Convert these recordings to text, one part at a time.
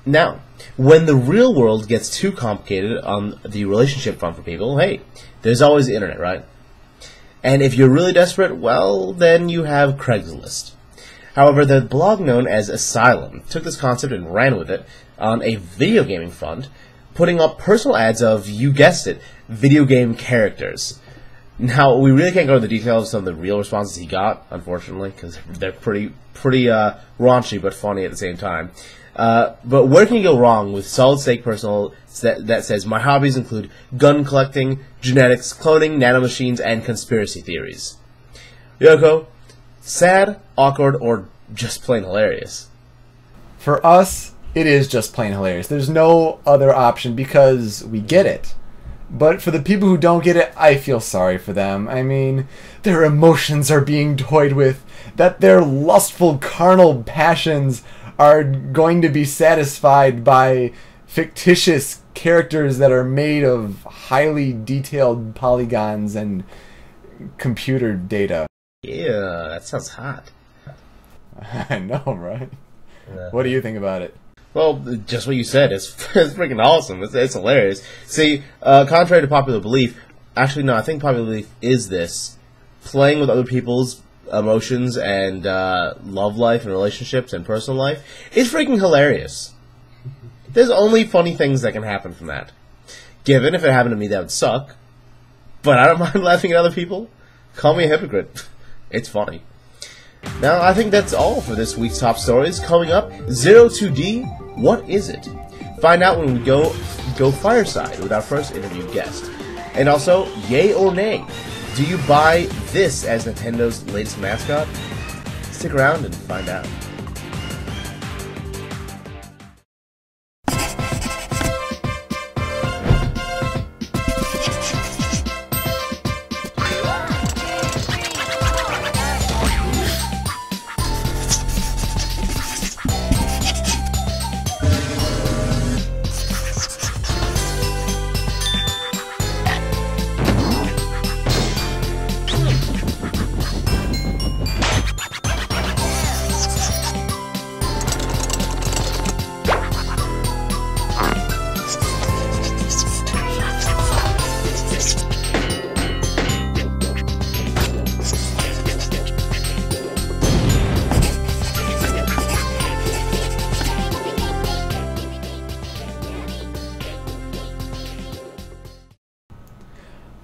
Now, when the real world gets too complicated on the relationship front for people, hey, there's always the internet, right? And if you're really desperate, well, then you have Craigslist. However, the blog known as Asylum took this concept and ran with it on a video gaming front, putting up personal ads of, you guessed it, video game characters. Now, we really can't go into the details of some of the real responses he got, unfortunately, because they're pretty raunchy but funny at the same time. But where can you go wrong with solid-stake personal that says, my hobbies include gun collecting, genetics, cloning, nanomachines, and conspiracy theories? Youko, sad, awkward, or just plain hilarious? For us, it is just plain hilarious. There's no other option because we get it. But for the people who don't get it, I feel sorry for them. I mean, their emotions are being toyed with, that their lustful carnal passions are going to be satisfied by fictitious characters that are made of highly detailed polygons and computer data. Yeah, that sounds hot. I know, right? What do you think about it? Well, just what you said. It's freaking awesome. It's hilarious. See, contrary to popular belief, actually no, I think popular belief is this. Playing with other people's emotions and love life and relationships and personal life is freaking hilarious. There's only funny things that can happen from that. Given, if it happened to me, that would suck. But I don't mind laughing at other people. Call me a hypocrite. It's funny. Now, I think that's all for this week's top stories. Coming up, 02D, what is it? Find out when we go Fireside with our first interview guest. And also, yay or nay? Do you buy this as Nintendo's latest mascot? Stick around and find out.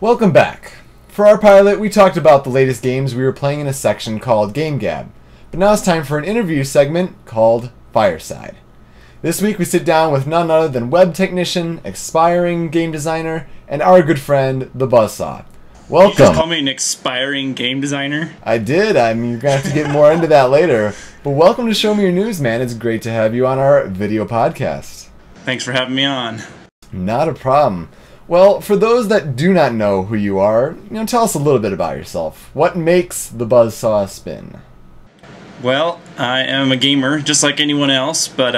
Welcome back. For our pilot, we talked about the latest games we were playing in a section called Game Gab, but now it's time for an interview segment called Fireside. This week we sit down with none other than web technician, aspiring game designer, and our good friend, the Buzzsaw. Welcome. You just call me an aspiring game designer? I did. I mean, you're going to have to get more into that later. But welcome to Show Me Your News, man. It's great to have you on our video podcast. Thanks for having me on. Not a problem. Well, for those that do not know who you are, tell us a little bit about yourself. What makes the Buzzsaw spin? Well, I am a gamer, just like anyone else, but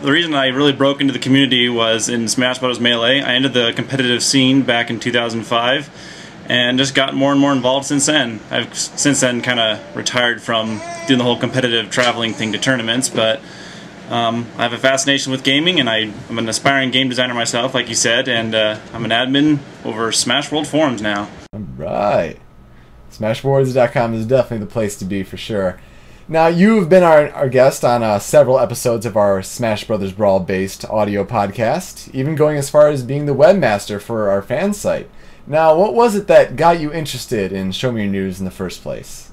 the reason I really broke into the community was in Smash Bros. Melee. I entered the competitive scene back in 2005, and just got more and more involved since then. I've since then kind of retired from doing the whole competitive traveling thing to tournaments, but I have a fascination with gaming, and I'm an aspiring game designer myself, like you said, and I'm an admin over Smash World forums now. Alright. Smashboards.com is definitely the place to be for sure. Now, you've been our guest on several episodes of our Smash Brothers Brawl based audio podcast, even going as far as being the webmaster for our fan site. Now, what was it that got you interested in Show Me Your News in the first place?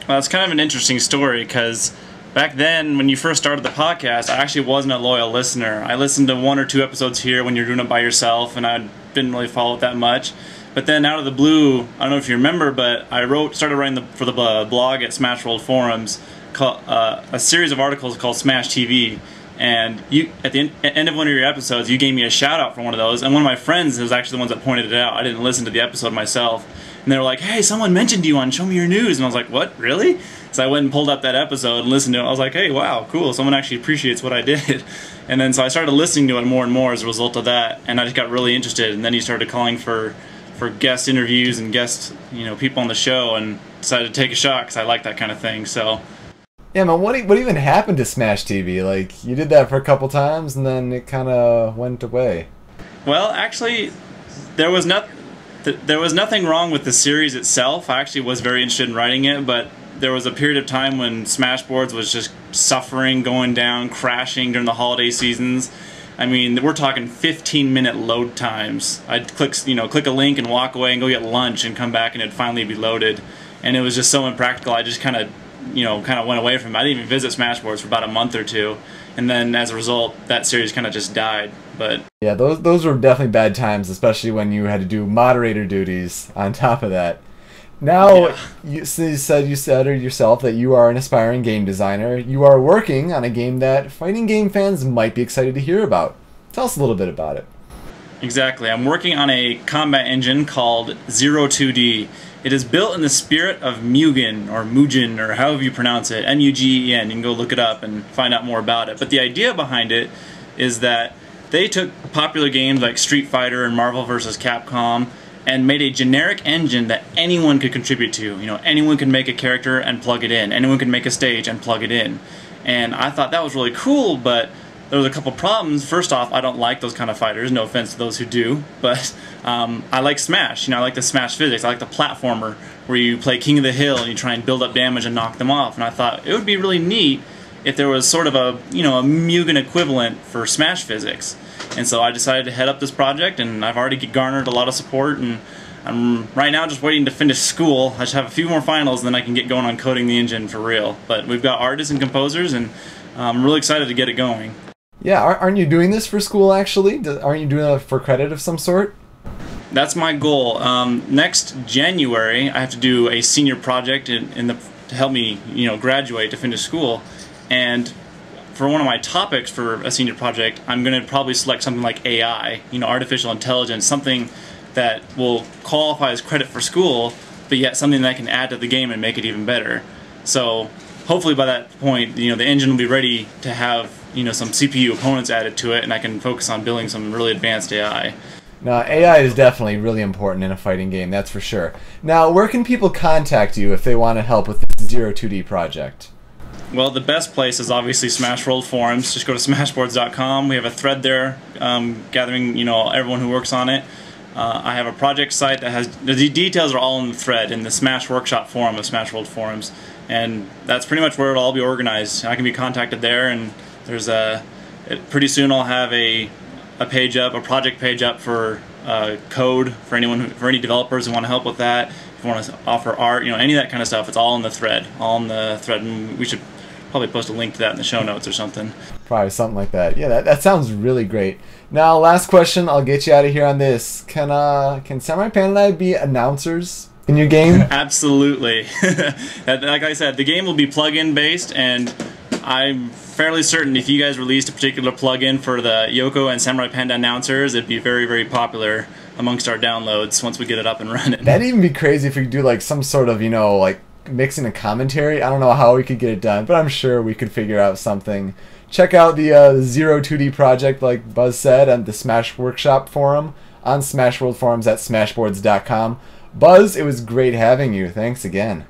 Well, it's kind of an interesting story, because back then, when you first started the podcast, I actually wasn't a loyal listener. I listened to 1 or 2 episodes here when you're doing it by yourself, and I didn't really follow it that much. But then out of the blue, I don't know if you remember, but I started writing for the blog at Smash World Forums, a series of articles called Smash TV. And you, at the end of one of your episodes, you gave me a shout out for one of those, and one of my friends was actually the ones that pointed it out. I didn't listen to the episode myself, and they were like, "Hey, someone mentioned you on Show Me Your News," and I was like, "What, really?" So I went and pulled up that episode and listened to it. I was like, "Hey, wow, cool! Someone actually appreciates what I did." And then so I started listening to it more and more as a result of that, and I just got really interested. And then you started calling for guest interviews and guest people on the show, and decided to take a shot because I like that kind of thing. So. Yeah, man, what even happened to Smash TV? Like, you did that for a couple times, and then it kind of went away. Well, actually, there was nothing wrong with the series itself. I actually was very interested in writing it, but there was a period of time when Smashboards was just suffering, going down, crashing during the holiday seasons. I mean, we're talking 15-minute load times. I'd click a link and walk away and go get lunch and come back and it'd finally be loaded. And it was just so impractical. I just kind of went away from it. I didn't even visit Smashboards for about a month or two. And then as a result, that series kind of just died. But yeah, those were definitely bad times, especially when you had to do moderator duties on top of that. Now, you said yourself that you are an aspiring game designer. You are working on a game that fighting game fans might be excited to hear about. Tell us a little bit about it. Exactly. I'm working on a combat engine called Zero 2D. It is built in the spirit of Mugen, or Mugen, or however you pronounce it, M-U-G-E-N. You can go look it up and find out more about it. But the idea behind it is that they took popular games like Street Fighter and Marvel vs. Capcom and made a generic engine that anyone could contribute to. You know, anyone could make a character and plug it in. Anyone could make a stage and plug it in. And I thought that was really cool, but there was a couple problems. First off, I don't like those kind of fighters. No offense to those who do, but I like Smash. You know, I like the Smash physics. I like the platformer where you play King of the Hill and you try and build up damage and knock them off. And I thought it would be really neat if there was sort of a a Mugen equivalent for Smash physics. And so I decided to head up this project, and I've already garnered a lot of support, and I'm right now just waiting to finish school. I just have a few more finals, and then I can get going on coding the engine for real. But we've got artists and composers, and I'm really excited to get it going. Yeah, aren't you doing this for school, actually? Aren't you doing it for credit of some sort? That's my goal. Next January, I have to do a senior project to help me graduate to finish school. And for one of my topics for a senior project, I'm going to probably select something like AI, artificial intelligence, something that will qualify as credit for school, but yet something that I can add to the game and make it even better. So hopefully by that point, the engine will be ready to have some CPU components added to it, and I can focus on building some really advanced AI. Now, AI is definitely really important in a fighting game, that's for sure. Now, where can people contact you if they want to help with this Zero 2D project? Well, the best place is obviously Smash World Forums. Just go to smashboards.com. We have a thread there gathering everyone who works on it. I have a project site that has the details are all in the thread in the Smash Workshop forum of Smash World Forums, and that's pretty much where it'll all be organized. I can be contacted there, and there's pretty soon I'll have a page up, a project page up for code for any developers who want to help with that. If you want to offer art, any of that kind of stuff, it's all in the thread. And we should probably post a link to that in the show notes or something. Probably something like that. Yeah, that sounds really great. Now, last question. I'll get you out of here on this. Can SamuraiPanda and I be announcers in your game? Absolutely. Like I said, the game will be plug-in based, and I'm fairly certain if you guys released a particular plug-in for the Youko and SamuraiPanda announcers, it'd be very, very popular amongst our downloads once we get it up and running. That'd even be crazy if we could do like some sort of, like mixing a commentary. I don't know how we could get it done, but I'm sure we could figure out something. Check out the Zero 2D project, like Buzz said, on the Smash Workshop forum on Smash World Forums at smashboards.com. Buzz, it was great having you. Thanks again.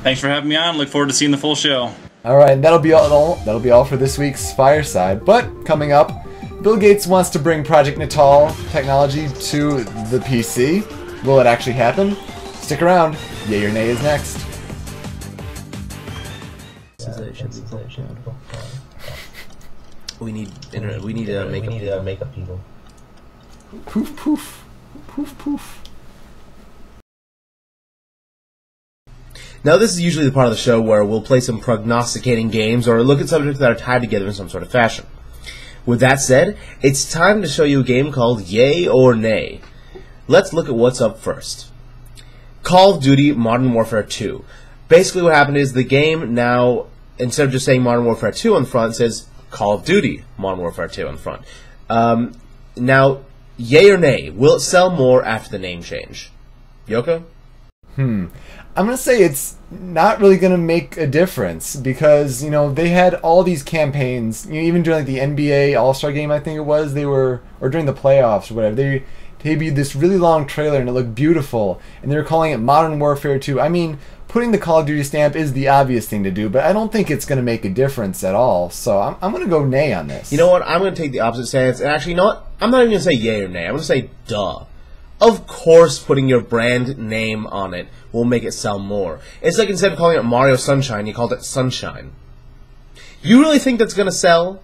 Thanks for having me on. Look forward to seeing the full show. All right, that'll be all for this week's Fireside. But coming up, Bill Gates wants to bring Project Natal technology to the PC. Will it actually happen? Stick around. Yay or Nay is next. We need internet. We need to make up people. Poof poof. Poof poof. Now, this is usually the part of the show where we'll play some prognosticating games or look at subjects that are tied together in some sort of fashion. With that said, it's time to show you a game called Yay or Nay. Let's look at what's up first. Call of Duty Modern Warfare 2. Basically what happened is the game now, instead of just saying Modern Warfare 2 on the front, it says Call of Duty Modern Warfare 2 on the front. Now, yay or nay, will it sell more after the name change? Yoko? I'm going to say it's not really going to make a difference because, they had all these campaigns, even during like the NBA All-Star game, I think it was, or during the playoffs or whatever, they debuted this really long trailer and it looked beautiful, and they were calling it Modern Warfare 2. I mean, putting the Call of Duty stamp is the obvious thing to do, but I don't think it's going to make a difference at all. So I'm going to go nay on this. You know what? I'm going to take the opposite stance. And actually, you know what? I'm not even going to say yay or nay. I'm going to say duh. Of course, putting your brand name on it will make it sell more. It's like instead of calling it Mario Sunshine, you called it Sunshine. You really think that's going to sell?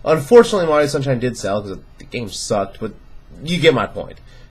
Unfortunately, Mario Sunshine did sell because the game sucked, but you get my point.